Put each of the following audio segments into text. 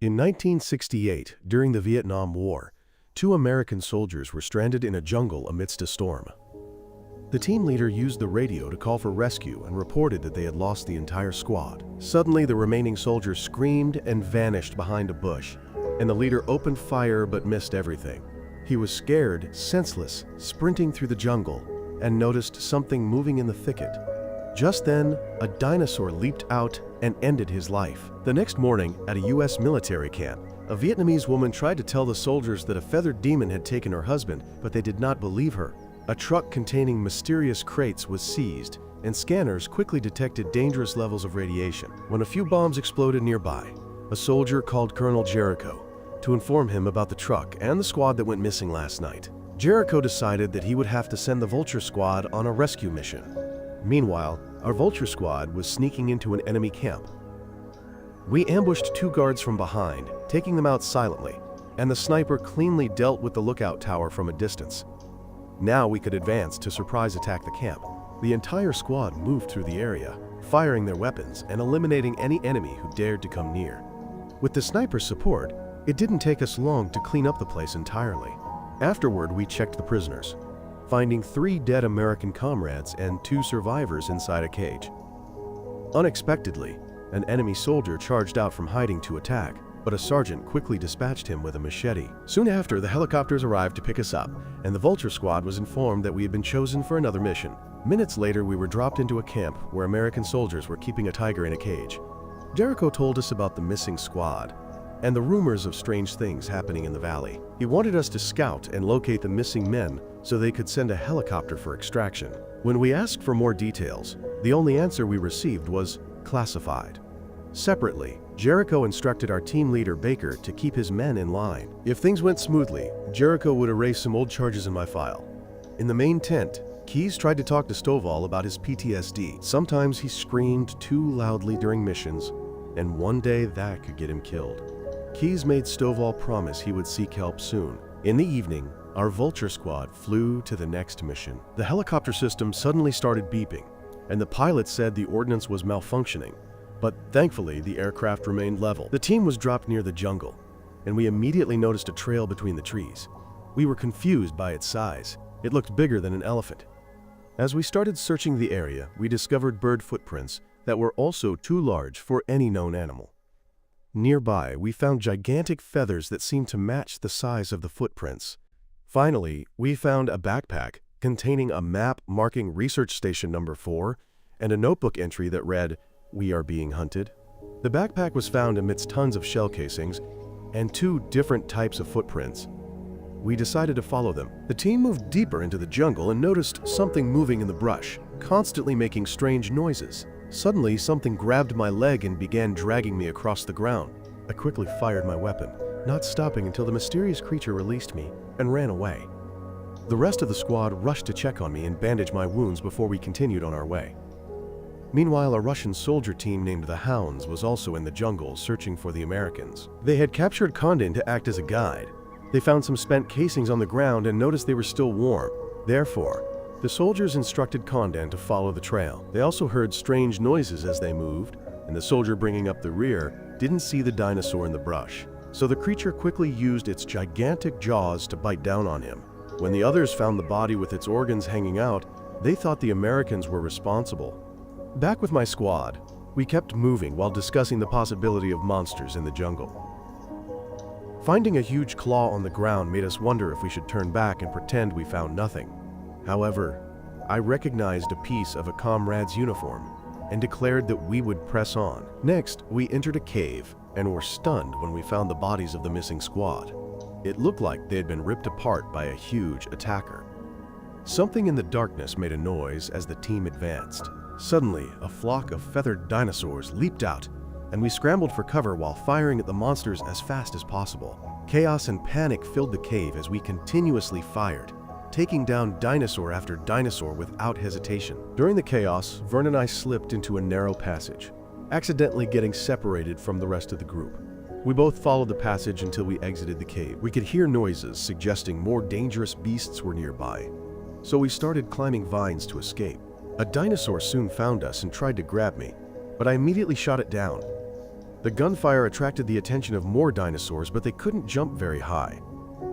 In 1968, during the Vietnam War, two American soldiers were stranded in a jungle amidst a storm. The team leader used the radio to call for rescue and reported that they had lost the entire squad. Suddenly, the remaining soldiers screamed and vanished behind a bush, and the leader opened fire but missed everything. He was scared, senseless, sprinting through the jungle, and noticed something moving in the thicket. Just then, a dinosaur leaped out and ended his life. The next morning, at a U.S. military camp, a Vietnamese woman tried to tell the soldiers that a feathered demon had taken her husband, but they did not believe her. A truck containing mysterious crates was seized, and scanners quickly detected dangerous levels of radiation. When a few bombs exploded nearby, a soldier called Colonel Jericho to inform him about the truck and the squad that went missing last night. Jericho decided that he would have to send the Vulture Squad on a rescue mission. Meanwhile, our Vulture Squad was sneaking into an enemy camp. We ambushed two guards from behind, taking them out silently, and the sniper cleanly dealt with the lookout tower from a distance. Now we could advance to surprise attack the camp. The entire squad moved through the area, firing their weapons and eliminating any enemy who dared to come near. With the sniper's support, it didn't take us long to clean up the place entirely. Afterward, we checked the prisoners, finding 3 dead American comrades and 2 survivors inside a cage. Unexpectedly, an enemy soldier charged out from hiding to attack, but a sergeant quickly dispatched him with a machete. Soon after, the helicopters arrived to pick us up, and the Vulture Squad was informed that we had been chosen for another mission. Minutes later, we were dropped into a camp where American soldiers were keeping a tiger in a cage. Jericho told us about the missing squad and the rumors of strange things happening in the valley. He wanted us to scout and locate the missing men so they could send a helicopter for extraction. When we asked for more details, the only answer we received was classified. Separately, Jericho instructed our team leader Baker to keep his men in line. If things went smoothly, Jericho would erase some old charges in my file. In the main tent, Keyes tried to talk to Stovall about his PTSD. Sometimes he screamed too loudly during missions, and one day that could get him killed. Keyes made Stovall promise he would seek help soon. In the evening, our Vulture Squad flew to the next mission. The helicopter system suddenly started beeping, and the pilot said the ordnance was malfunctioning. But thankfully, the aircraft remained level. The team was dropped near the jungle, and we immediately noticed a trail between the trees. We were confused by its size. It looked bigger than an elephant. As we started searching the area, we discovered bird footprints that were also too large for any known animal. Nearby, we found gigantic feathers that seemed to match the size of the footprints. Finally, we found a backpack containing a map marking Research Station Number 4 and a notebook entry that read, "We are being hunted." The backpack was found amidst tons of shell casings and 2 different types of footprints. We decided to follow them. The team moved deeper into the jungle and noticed something moving in the brush, constantly making strange noises. Suddenly, something grabbed my leg and began dragging me across the ground. I quickly fired my weapon, not stopping until the mysterious creature released me and ran away. The rest of the squad rushed to check on me and bandage my wounds before we continued on our way. Meanwhile, a Russian soldier team named the Hounds was also in the jungle searching for the Americans. They had captured Condon to act as a guide. They found some spent casings on the ground and noticed they were still warm. Therefore, the soldiers instructed Condon to follow the trail. They also heard strange noises as they moved, and the soldier bringing up the rear didn't see the dinosaur in the brush. So the creature quickly used its gigantic jaws to bite down on him. When the others found the body with its organs hanging out, they thought the Americans were responsible. Back with my squad, we kept moving while discussing the possibility of monsters in the jungle. Finding a huge claw on the ground made us wonder if we should turn back and pretend we found nothing. However, I recognized a piece of a comrade's uniform and declared that we would press on. Next, we entered a cave and were stunned when we found the bodies of the missing squad. It looked like they had been ripped apart by a huge attacker. Something in the darkness made a noise as the team advanced. Suddenly, a flock of feathered dinosaurs leaped out, and we scrambled for cover while firing at the monsters as fast as possible. Chaos and panic filled the cave as we continuously fired, taking down dinosaur after dinosaur without hesitation. During the chaos, Vern and I slipped into a narrow passage, accidentally getting separated from the rest of the group. We both followed the passage until we exited the cave. We could hear noises suggesting more dangerous beasts were nearby, so we started climbing vines to escape. A dinosaur soon found us and tried to grab me, but I immediately shot it down. The gunfire attracted the attention of more dinosaurs, but they couldn't jump very high.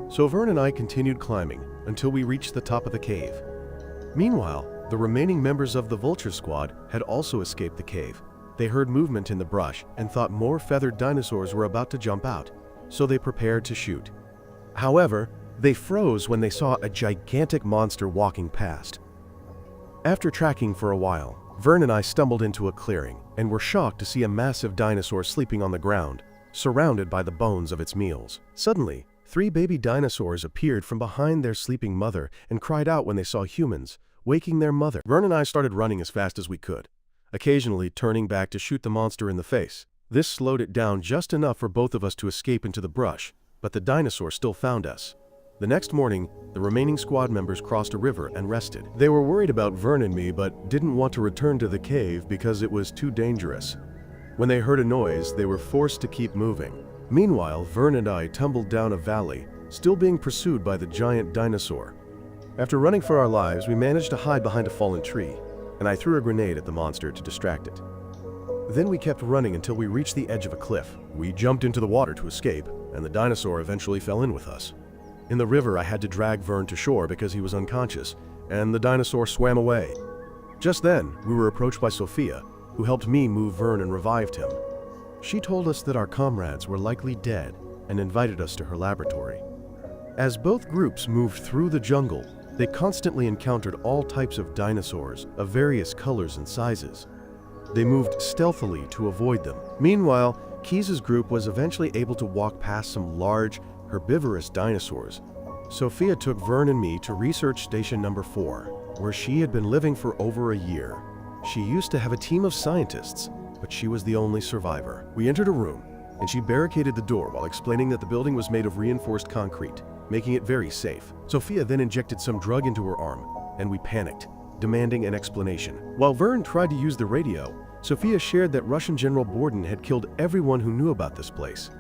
So Vern and I continued climbing until we reached the top of the cave. Meanwhile, the remaining members of the vulture squad had also escaped the cave. They heard movement in the brush and thought more feathered dinosaurs were about to jump out, so they prepared to shoot. However, they froze when they saw a gigantic monster walking past. After tracking for a while, Vern and I stumbled into a clearing and were shocked to see a massive dinosaur sleeping on the ground, surrounded by the bones of its meals. Suddenly, 3 baby dinosaurs appeared from behind their sleeping mother and cried out when they saw humans, waking their mother. Vern and I started running as fast as we could, occasionally turning back to shoot the monster in the face. This slowed it down just enough for both of us to escape into the brush, but the dinosaur still found us. The next morning, the remaining squad members crossed a river and rested. They were worried about Vern and me, but didn't want to return to the cave because it was too dangerous. When they heard a noise, they were forced to keep moving. Meanwhile, Vern and I tumbled down a valley, still being pursued by the giant dinosaur. After running for our lives, we managed to hide behind a fallen tree, and I threw a grenade at the monster to distract it. Then we kept running until we reached the edge of a cliff. We jumped into the water to escape, and the dinosaur eventually fell in with us. In the river, I had to drag Vern to shore because he was unconscious, and the dinosaur swam away. Just then, we were approached by Sophia, who helped me move Vern and revived him. She told us that our comrades were likely dead and invited us to her laboratory. As both groups moved through the jungle, they constantly encountered all types of dinosaurs of various colors and sizes. They moved stealthily to avoid them. Meanwhile, Keyes' group was eventually able to walk past some large, herbivorous dinosaurs. Sophia took Vern and me to Research Station Number 4, where she had been living for over a year. She used to have a team of scientists, but she was the only survivor. We entered a room, and she barricaded the door while explaining that the building was made of reinforced concrete, making it very safe. Sophia then injected some drug into her arm, and we panicked, demanding an explanation. While Vern tried to use the radio, Sophia shared that Russian General Borden had killed everyone who knew about this place.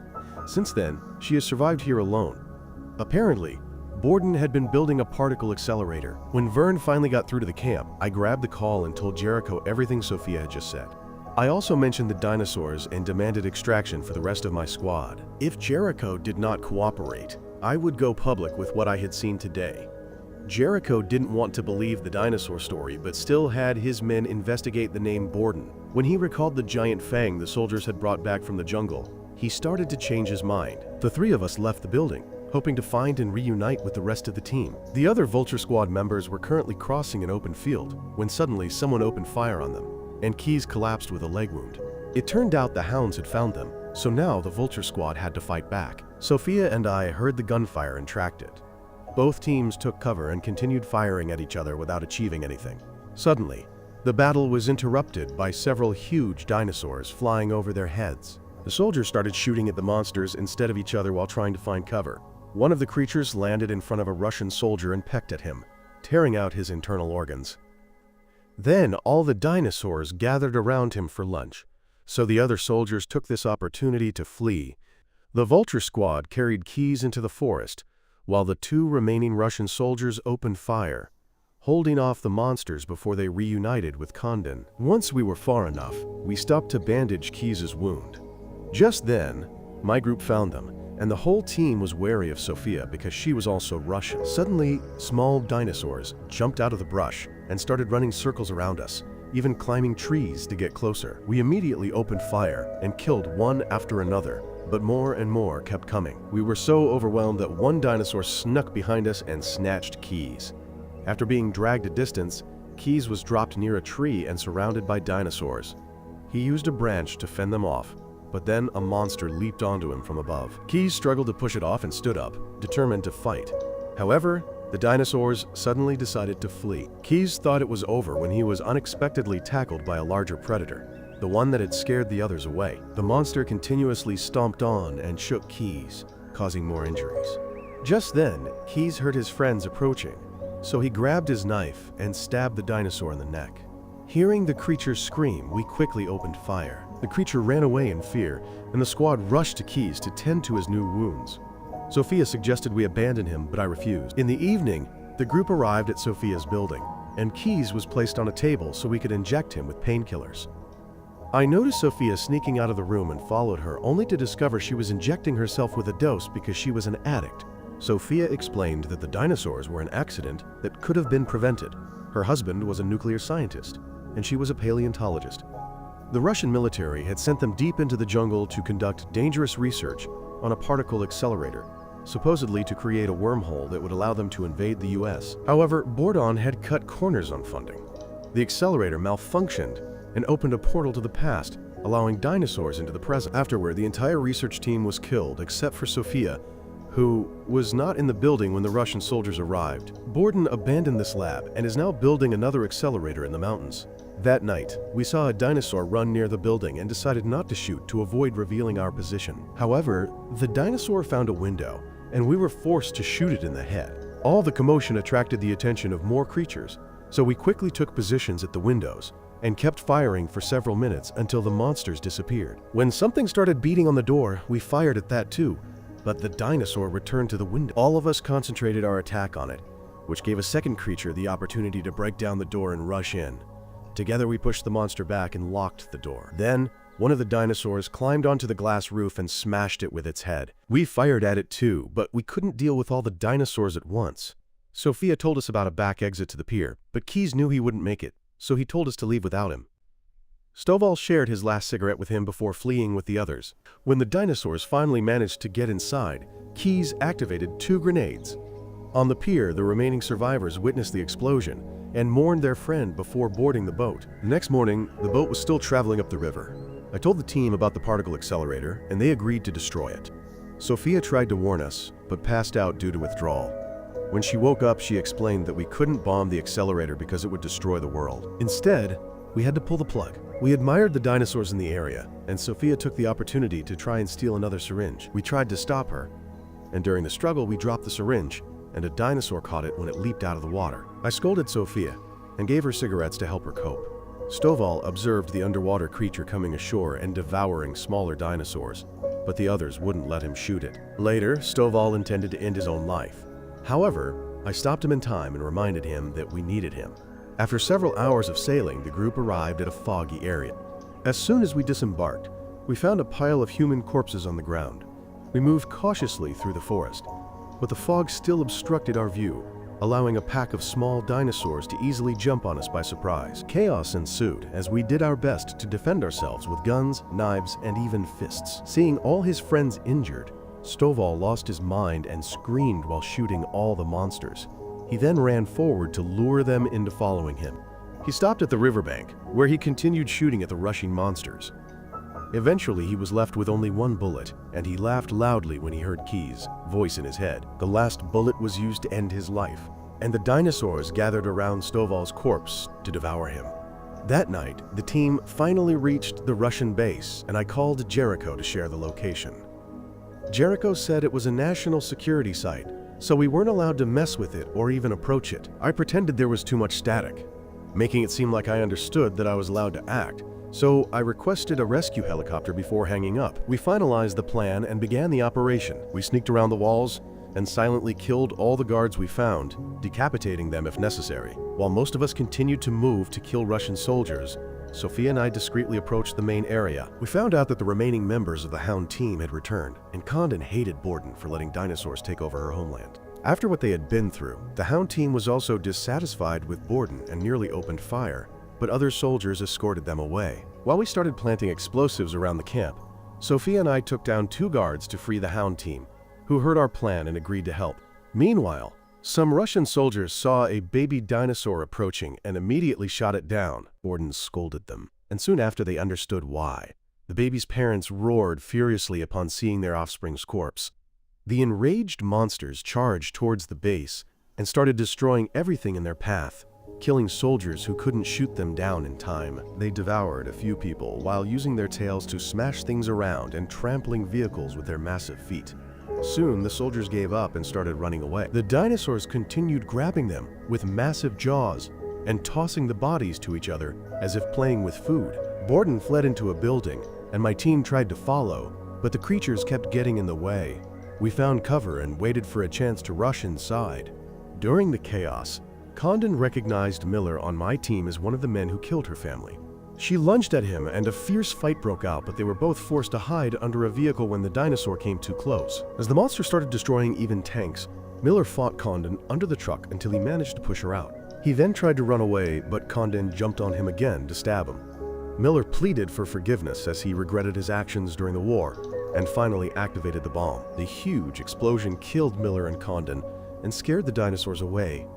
Since then, she has survived here alone. Apparently, Borden had been building a particle accelerator. When Vern finally got through to the camp, I grabbed the call and told Jericho everything Sophia had just said. I also mentioned the dinosaurs and demanded extraction for the rest of my squad. If Jericho did not cooperate, I would go public with what I had seen today. Jericho didn't want to believe the dinosaur story, but still had his men investigate the name Borden. When he recalled the giant fang the soldiers had brought back from the jungle, he started to change his mind. The 3 of us left the building, hoping to find and reunite with the rest of the team. The other Vulture Squad members were currently crossing an open field when suddenly someone opened fire on them, and Keyes collapsed with a leg wound. It turned out the hounds had found them, so now the Vulture Squad had to fight back. Sophia and I heard the gunfire and tracked it. Both teams took cover and continued firing at each other without achieving anything. Suddenly, the battle was interrupted by several huge dinosaurs flying over their heads. The soldiers started shooting at the monsters instead of each other while trying to find cover. One of the creatures landed in front of a Russian soldier and pecked at him, tearing out his internal organs. Then all the dinosaurs gathered around him for lunch, so the other soldiers took this opportunity to flee. The Vulture Squad carried Keyes into the forest, while the 2 remaining Russian soldiers opened fire, holding off the monsters before they reunited with Condon. Once we were far enough, we stopped to bandage Keyes' wound. Just then, my group found them, and the whole team was wary of Sophia because she was also Russian. Suddenly, small dinosaurs jumped out of the brush and started running circles around us, even climbing trees to get closer. We immediately opened fire and killed one after another, but more and more kept coming. We were so overwhelmed that one dinosaur snuck behind us and snatched Keyes. After being dragged a distance, Keyes was dropped near a tree and surrounded by dinosaurs. He used a branch to fend them off, but then a monster leaped onto him from above. Keyes struggled to push it off and stood up, determined to fight. However, the dinosaurs suddenly decided to flee. Keyes thought it was over when he was unexpectedly tackled by a larger predator, the one that had scared the others away. The monster continuously stomped on and shook Keyes, causing more injuries. Just then, Keyes heard his friends approaching, so he grabbed his knife and stabbed the dinosaur in the neck. Hearing the creature scream, we quickly opened fire. The creature ran away in fear, and the squad rushed to Keyes to tend to his new wounds. Sophia suggested we abandon him, but I refused. In the evening, the group arrived at Sophia's building, and Keyes was placed on a table so we could inject him with painkillers. I noticed Sophia sneaking out of the room and followed her, only to discover she was injecting herself with a dose because she was an addict. Sophia explained that the dinosaurs were an accident that could have been prevented. Her husband was a nuclear scientist, and she was a paleontologist. The Russian military had sent them deep into the jungle to conduct dangerous research on a particle accelerator, supposedly to create a wormhole that would allow them to invade the US. However, Bordon had cut corners on funding. The accelerator malfunctioned and opened a portal to the past, allowing dinosaurs into the present. Afterward, the entire research team was killed except for Sophia, who was not in the building when the Russian soldiers arrived. Borden abandoned this lab and is now building another accelerator in the mountains. That night, we saw a dinosaur run near the building and decided not to shoot to avoid revealing our position. However, the dinosaur found a window, and we were forced to shoot it in the head. All the commotion attracted the attention of more creatures, so we quickly took positions at the windows and kept firing for several minutes until the monsters disappeared. When something started beating on the door, we fired at that too, but the dinosaur returned to the window. All of us concentrated our attack on it, which gave a second creature the opportunity to break down the door and rush in. Together we pushed the monster back and locked the door. Then, one of the dinosaurs climbed onto the glass roof and smashed it with its head. We fired at it too, but we couldn't deal with all the dinosaurs at once. Sophia told us about a back exit to the pier, but Keyes knew he wouldn't make it, so he told us to leave without him. Stovall shared his last cigarette with him before fleeing with the others. When the dinosaurs finally managed to get inside, Keyes activated 2 grenades. On the pier, the remaining survivors witnessed the explosion and mourned their friend before boarding the boat. The next morning, the boat was still traveling up the river. I told the team about the particle accelerator, and they agreed to destroy it. Sophia tried to warn us, but passed out due to withdrawal. When she woke up, she explained that we couldn't bomb the accelerator because it would destroy the world. Instead, we had to pull the plug. We admired the dinosaurs in the area, and Sophia took the opportunity to try and steal another syringe. We tried to stop her, and during the struggle, we dropped the syringe, and a dinosaur caught it when it leaped out of the water. I scolded Sophia and gave her cigarettes to help her cope. Stovall observed the underwater creature coming ashore and devouring smaller dinosaurs, but the others wouldn't let him shoot it. Later, Stovall intended to end his own life. However, I stopped him in time and reminded him that we needed him. After several hours of sailing, the group arrived at a foggy area. As soon as we disembarked, we found a pile of human corpses on the ground. We moved cautiously through the forest, but the fog still obstructed our view, allowing a pack of small dinosaurs to easily jump on us by surprise. Chaos ensued as we did our best to defend ourselves with guns, knives, and even fists. Seeing all his friends injured, Stovall lost his mind and screamed while shooting all the monsters. He then ran forward to lure them into following him. He stopped at the riverbank, where he continued shooting at the rushing monsters. Eventually, he was left with only 1 bullet, and he laughed loudly when he heard Keyes' voice in his head. The last bullet was used to end his life, and the dinosaurs gathered around Stovall's corpse to devour him. That night, the team finally reached the Russian base, and I called Jericho to share the location. Jericho said it was a national security site, so we weren't allowed to mess with it or even approach it. I pretended there was too much static, making it seem like I understood that I was allowed to act, so I requested a rescue helicopter before hanging up. We finalized the plan and began the operation. We sneaked around the walls and silently killed all the guards we found, decapitating them if necessary. While most of us continued to move to kill Russian soldiers, Sophia and I discreetly approached the main area. We found out that the remaining members of the Hound team had returned, and Condon hated Borden for letting dinosaurs take over her homeland. After what they had been through, the Hound team was also dissatisfied with Borden and nearly opened fire, but other soldiers escorted them away. While we started planting explosives around the camp, Sophia and I took down 2 guards to free the Hound team, who heard our plan and agreed to help. Meanwhile, some Russian soldiers saw a baby dinosaur approaching and immediately shot it down. Borden scolded them, and soon after they understood why. The baby's parents roared furiously upon seeing their offspring's corpse. The enraged monsters charged towards the base and started destroying everything in their path, killing soldiers who couldn't shoot them down in time. They devoured a few people while using their tails to smash things around and trampling vehicles with their massive feet. Soon, the soldiers gave up and started running away. The dinosaurs continued grabbing them with massive jaws and tossing the bodies to each other as if playing with food. Borden fled into a building, and my team tried to follow, but the creatures kept getting in the way. We found cover and waited for a chance to rush inside. During the chaos, Condon recognized Miller on my team as one of the men who killed her family. She lunged at him and a fierce fight broke out, but they were both forced to hide under a vehicle when the dinosaur came too close. As the monster started destroying even tanks, Miller fought Condon under the truck until he managed to push her out. He then tried to run away, but Condon jumped on him again to stab him. Miller pleaded for forgiveness as he regretted his actions during the war and finally activated the bomb. The huge explosion killed Miller and Condon and scared the dinosaurs away.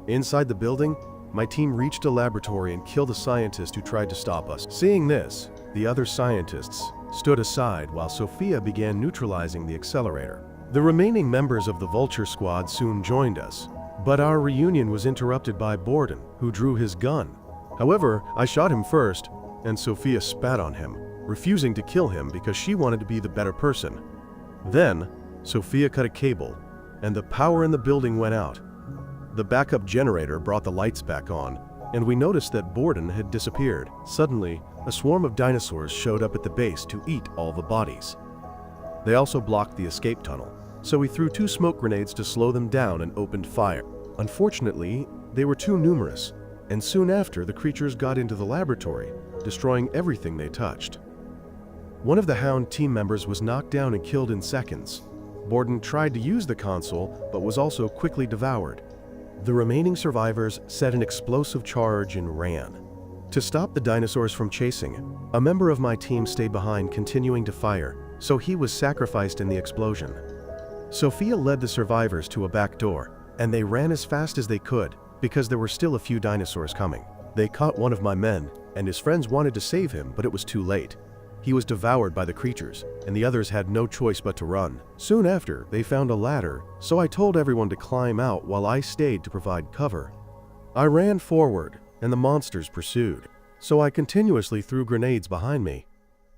Inside the building, my team reached a laboratory and killed a scientist who tried to stop us. Seeing this, the other scientists stood aside while Sophia began neutralizing the accelerator. The remaining members of the Vulture squad soon joined us, but our reunion was interrupted by Borden, who drew his gun. However, I shot him first, and Sophia spat on him, refusing to kill him because she wanted to be the better person. Then, Sophia cut a cable, and the power in the building went out. The backup generator brought the lights back on, and we noticed that Borden had disappeared. Suddenly, a swarm of dinosaurs showed up at the base to eat all the bodies. They also blocked the escape tunnel, so we threw 2 smoke grenades to slow them down and opened fire. Unfortunately, they were too numerous, and soon after the creatures got into the laboratory, destroying everything they touched. One of the Hound team members was knocked down and killed in seconds. Borden tried to use the console, but was also quickly devoured. The remaining survivors set an explosive charge and ran. To stop the dinosaurs from chasing, a member of my team stayed behind continuing to fire, so he was sacrificed in the explosion. Sophia led the survivors to a back door, and they ran as fast as they could because there were still a few dinosaurs coming. They caught one of my men, and his friends wanted to save him, but it was too late. He was devoured by the creatures, and the others had no choice but to run. Soon after, they found a ladder, so I told everyone to climb out while I stayed to provide cover. I ran forward, and the monsters pursued, so I continuously threw grenades behind me.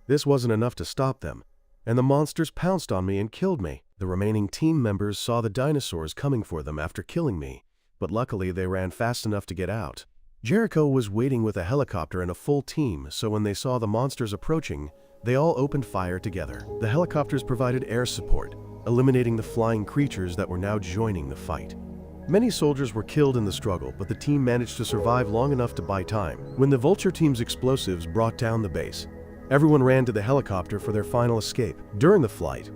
This wasn't enough to stop them, and the monsters pounced on me and killed me. The remaining team members saw the dinosaurs coming for them after killing me, but luckily they ran fast enough to get out. Jericho was waiting with a helicopter and a full team, so when they saw the monsters approaching, they all opened fire together. The helicopters provided air support, eliminating the flying creatures that were now joining the fight. Many soldiers were killed in the struggle, but the team managed to survive long enough to buy time. When the Vulture team's explosives brought down the base, everyone ran to the helicopter for their final escape. During the flight,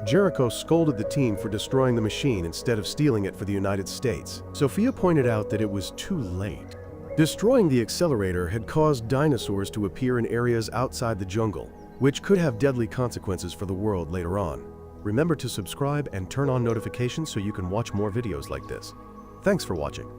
Jericho scolded the team for destroying the machine instead of stealing it for the United States. Sophia pointed out that it was too late. Destroying the accelerator had caused dinosaurs to appear in areas outside the jungle, which could have deadly consequences for the world later on. Remember to subscribe and turn on notifications so you can watch more videos like this. Thanks for watching.